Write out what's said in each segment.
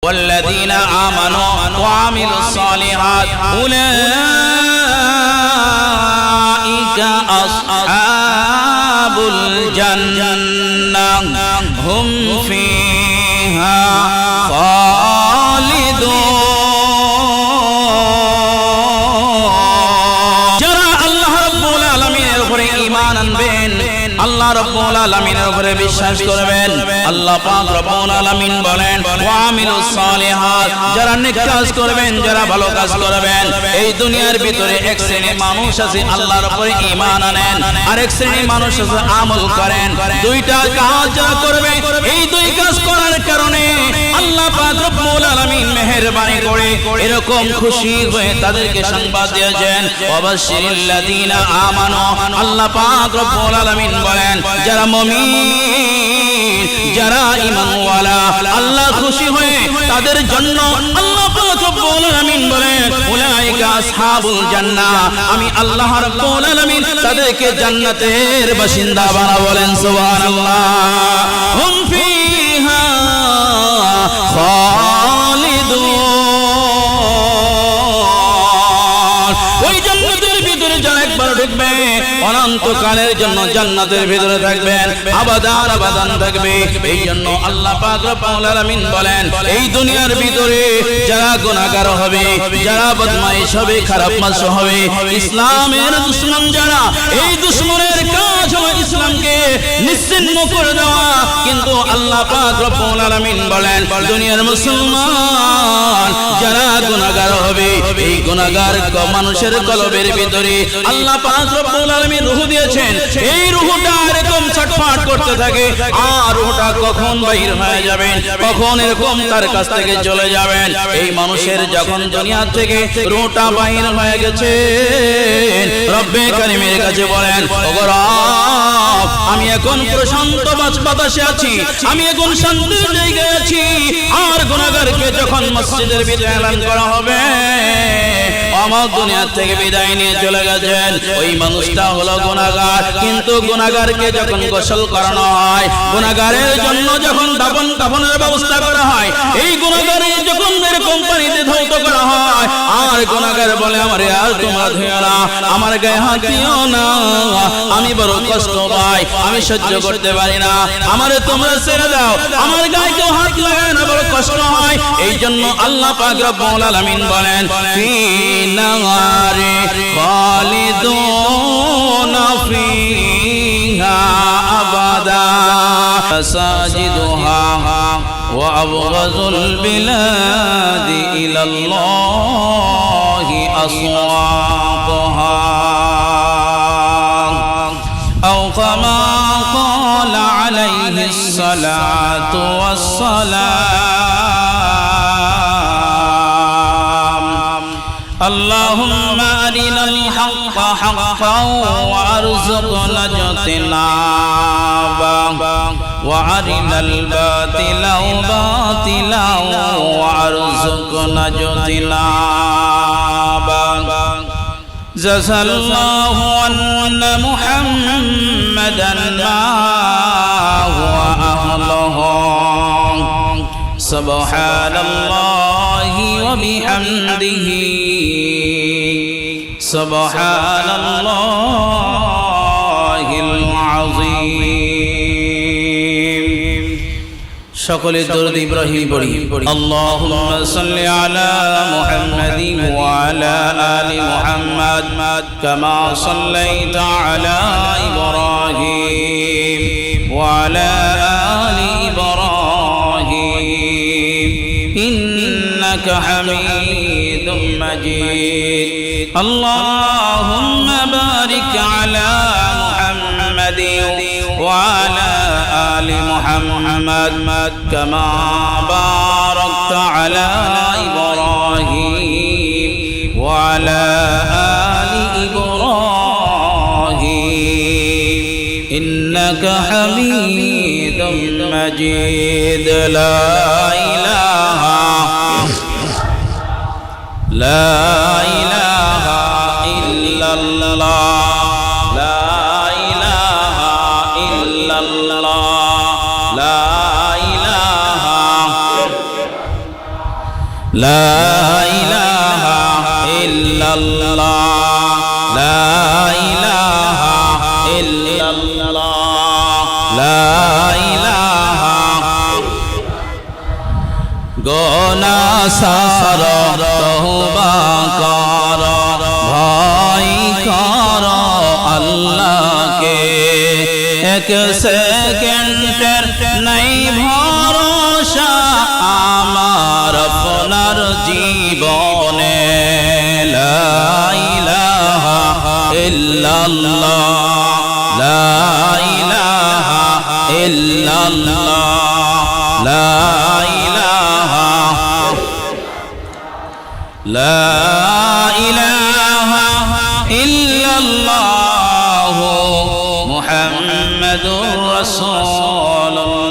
والذين آمنوا وعملوا الصالحات أولئك أصحاب الجنة هم فيها خالدون যারা আল্লাহ রাব্বুল আলামিনের উপরে ঈমান আনবেন, আল্লাহ রাব্বুল আলামিনের উপরে বিশ্বাস করবেন, আল্লাহ পাক রব্বুল আলামিন বলেন ওয়া আমিলুস সালিহাত, যারা নেক কাজ করবেন, যারা ভালো কাজ করবেন। এই দুনিয়ার ভিতরে এক শ্রেণীর মানুষ আছে আল্লাহর উপরে ঈমান আনেন, আর এক শ্রেণীর মানুষ আছে আমল করেন। দুইটা কাজ যারা করবে, এই দুই কাজ করার কারণে আল্লাহ পাক রব্বুল আলামিন মেহেরবানি করে এরকম খুশি হয়ে তাদেরকে সংবাদ দিয়েছেন ওয়াবাশশিরিল লাযিনা আমানু। আল্লাহ পাক রব্বুল আলামিন বলেন যারা মুমিন, যারা ঈমানওয়ালা, আল্লাহ খুশি হয়ে তাদের জন্য আল্লাহ পাক রব্বুল আলামিন বলেন উলাইকা আসহাবুল জান্নাহ, আমি আল্লাহ রাব্বুল আলামিন তাদেরকে জান্নাতের বাসিন্দা বানাবো। বলেন সুবহানাল্লাহ। হুম ফিহা খালিদুন, ওই জান্নাতের ভিতরে যারা একবার ঢুকবে অনন্তকালের জন্য জান্নাতের ভিতরে থাকবেন, আবাদান আবাদান থাকবে। এই জন্য আল্লাহ পাক রব্বুল আলামিন বলেন এই দুনিয়ার ভিতরে যারা গুনাহগার হবে, যারা বদমাইশ হবে, খারাপ মানুষ হবে, ইসলামের দুশমন যারা, এই দুশমনের কাজ হলো ইসলামকে নিশ্চিহ্ন করে দেওয়া। কিন্তু আল্লাহ পাক রব্বুল আলামিন বলেন দুনিয়ার মুসলমান যারা গুনাহগার হবে, এই গুনাহগার মানুষের কলবের ভিতরে আল্লাহ পাক রব্বুল আলামিন রূহ দিয়েছেন। এই রূহটা এরকম ছটফট করতে থাকে, আর রূহটা কখন বাইর হয়ে যাবেন, কখন এরকম তার কাছ থেকে চলে যাবেন। এই মানুষের যখন দুনিয়া থেকে রূহটা বাইর হয়ে গেছে, রব্বে কারীমের কাছে বলেন ওগো রব, আমি এখন প্রশান্ত বাতাসে আছি, আমি এখন শান্তির জায়গায় আছি। আর গুনাহগারকে যখন মসজিদের ভিতরে এলান করা হবে আমার দুনিয়া থেকে বিদায় নিয়ে চলে গেছেন, ওই মানুষটা হলো গুনাহগার। কিন্তু গুনাহগারকে যখন গোসল করানো হয়, গুনাহগারের জন্য যখন দাফন কাফনের ব্যবস্থা করা হয়, এই গুনাহগারের যখন এরকম পানিতে ধৌত করা হয়, আর গুনাহগার বলে আমার আর তোমরা ধুইও না, আমার গায়ে হাত দিও না, আমি বড় কষ্ট পাই, আমি সহ্য করতে পারি না, আমারে তোমরা ছেড়ে দাও, আমার গায়ে কেউ হাত লাগায় না, বড় কষ্ট হয়। এই জন্য আল্লাহ পাক রব্বুল আলামিন বলেন ফি নারে খালিদুনা ফিহা আবাদা মাসাজিদুহা ওয়া আবগাযুল বিলাদি ইলাল্লাহি আসওয়াকুহা আও কামা ক্বালা আলাইহিস সালাতু ওয়াস সালাম। اللهم أرنا الحق حقا وارزقنا اجتنابه وأرنا الباطل باطلا وارزقنا اجتنابه. جزا الله أن محمدا ما هو أهله. سبحان الله وبحمده سبحان الله العظيم. সকলে দরুদ ইব্রাহিম পড়ি। আল্লাহুম্মা সাল্লি আলা মুহাম্মাদিন ওয়া আলা আলি মুহাম্মাদ কামা সাল্লাইতা আলা ইব্রাহিম ওয়া আলা আলি ইব্রাহিম ইন্নাকা হামিদুম মাজিদ. আল্লাহুম্মা বারিক আলা মুহাম্মাদিন ওয়া আলা আলি মুহাম্মাদ কামা বারাকতা আলা ইব্রাহিম ওয়া আলা আলি ইব্রাহিম ইন্নাকা হামিদুম মাজিদ. লা ইলাহা ইল্লাল্লাহ লা ইলাহা ইল্লাল্লাহ লা ইলাহা লা ইলাহা ইল্লাল্লাহ লা ইলাহা ইল্লাল্লাহ লা ইলাহা গুনাহ সার তওবা কর ভয় কর আল্লাহকে এক সেকেন্ডের নাই ভরসা আমার আপনার জীবনে লা ইলাহা ইল্লাল্লাহ লা ইলাহা ইল্লাল্লাহ লা ইলাহা লা ইলাহা ইল্লাল্লাহ মুহাম্মাদুর রাসূলুল্লাহ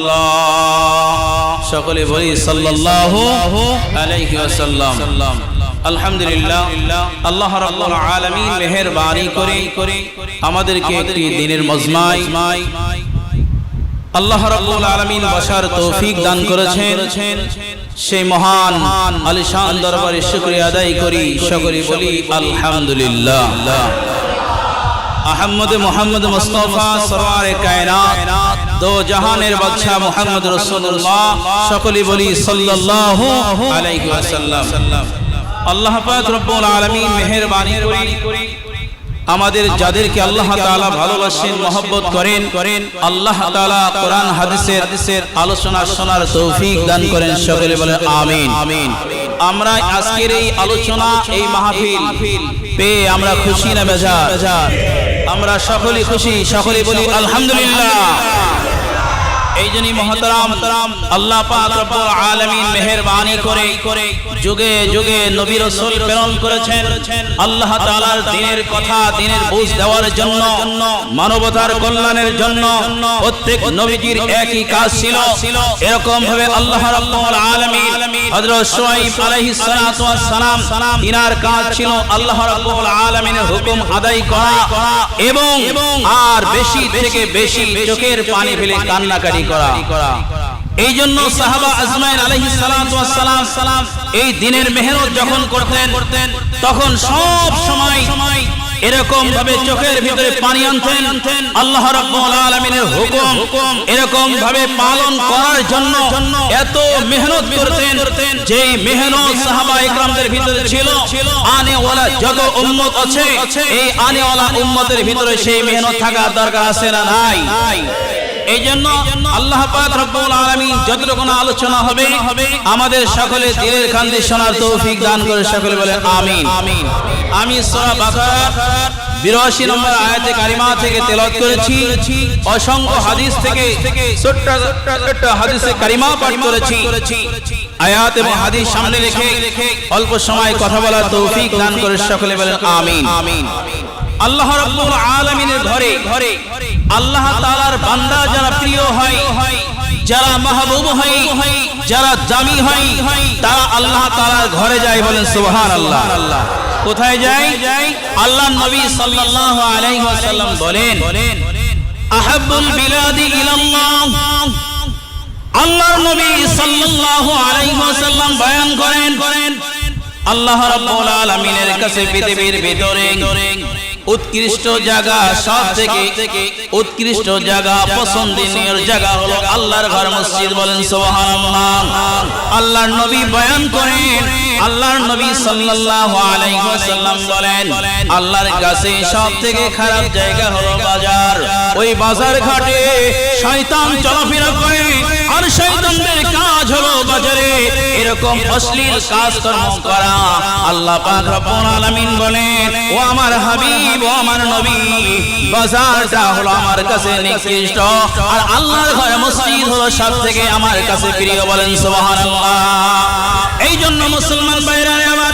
সকলে বলি সাল্লাল্লাহু আলাইহি ওয়াসাল্লাম আলহামদুলিল্লাহ আল্লাহ রাব্বুল আলামিন মেহেরবানি করে আমাদেরকে একটি দিনের মজমায় আল্লাহ রাব্বুল আলামিন বসার তৌফিক দান করেছেন সেই মহান আলিশান দরবারে শুকরিয়া আদায় করি সকলে বলি আলহামদুলিল্লাহ আহমদ মুহাম্মদ মুস্তাফা সরওয়ারে কায়নাত দো জাহানের বাদশা মুহাম্মদ রাসূলুল্লাহ সকলে বলি সাল্লাল্লাহু আলাইহি ওয়াসাল্লাম আল্লাহ পাক রব্বুল আলামিন মেহেরবানি করে আমাদের যাদেরকে আল্লাহ তাআলা ভালোবাসেন মহব্বত করেন আল্লাহ তাআলা কোরআন হাদিসের আলোচনা শোনার তৌফিক দান করেন সকলে বলে আমিন আমরা আজকের এই আলোচনা এই মাহফিল পেয়ে আমরা খুশি না বেজার আমরা সকলেই খুশি সকলে বলি আলহামদুলিল্লাহ এই জন্যই মহতারাম আল্লাহ পাক রব্বুল আলামিন মেহেরবানি করে যুগে যুগে নবী রাসূল প্রেরণ করেছেন আল্লাহ তাআলার দ্বীনের কথা দ্বীনের বুঝ দেওয়ার জন্য মানবতার কল্যাণের জন্য প্রত্যেক নবীজির একই কাজ ছিল এরকম ভাবে আল্লাহ রাব্বুল আলামিন হযরত শুআয়ব আলাইহিস সালাতু ওয়াস সালাম তিনার কাজ ছিল আল্লাহ রাব্বুল আলামিনের হুকুম আদায় করা এবং আর বেশি থেকে বেশি চোখের পানি ফেলে কান্নাকাটি করা এই জন্য সাহাবা আজমাইন আলাইহিস সালাতু ওয়াস সালাম এই দ্বীনের মেহনত যখন করতেন তখন সব সময় এরকম ভাবে চোখের ভিতরে পানি আনতেন আল্লাহ রাব্বুল আলামিনের হুকুম এরকম ভাবে পালন করার জন্য এত মেহনত করতেন যেই মেহনত সাহাবা ইকরামদের ভিতরে ছিল আনেওয়ালা যত উম্মত আছে এই আনেওয়ালা উম্মতের ভিতরে সেই মেহনত থাকা দরকার আছে না নাই এই জন্য আল্লাহ পাক রব্বুল আলামিন যতটুকু আলোচনা হবে আমাদের সকলে দিলের কান্দে শোনার তৌফিক দান করে সকলে বলে আমিন আমি সূরা বাকারা 82 নম্বর আয়াতে কারিমা থেকে তেলাওয়াত করেছি অসংখ্য হাদিস থেকে ছোট্ট হাদিসে কারিমা পাঠ করেছি আয়াত এবং হাদিস সামনে রেখে অল্প সময় কথা বলার তৌফিক দান করে সকলে বলেন আমিন আল্লাহ রাব্বুল আলামিনের ঘরে আল্লাহ তাআলার বান্দা যারা প্রিয় হয় যারা মাহবুব হয় যারা দামি হয় তারা আল্লাহ তাআলার ঘরে যায় বলেন সুবহানাল্লাহ কোথায় যায় আল্লাহর নবী সাল্লাল্লাহু আলাইহি ওয়াসাল্লাম বলেন আহাব্বুল বিলাদি ইলাল্লাহ আল্লাহর নবী সাল্লাল্লাহু আলাইহি ওয়াসাল্লাম বয়ান করেন আল্লাহ রাব্বুল আলামিনের কাছে পৃথিবীর ভিতরে উৎকৃষ্ট জায়গা সব থেকে উৎকৃষ্ট জায়গা পছন্দনীয় জায়গা হলো আল্লাহর ঘর মসজিদ বলেন সুবহানাল্লাহ আল্লাহর নবী বয়ান করেন আল্লাহর নবী সাল্লাল্লাহু আলাইহি ওয়াসাল্লাম বলেন আল্লাহর কাছে সব থেকে খারাপ জায়গা হলো বাজার ওই বাজার ঘাটে শয়তান চলাফেরা করে আর শয়তানদের কাজ হলো বাজারে এরকম অশ্লীল কাজকর্ম করা আল্লাহ পাক রব্বুল আলামিন বলেন ও আমার হাবিব ও আমার নবী বাজারটা হলো আমার কাছে নিকৃষ্ট আর আল্লাহর ঘর মসজিদ হলো সব থেকে আমার কাছে প্রিয় বলেন সুবহানাল্লাহ এই জন্য মুসলমান ভাইরা আমার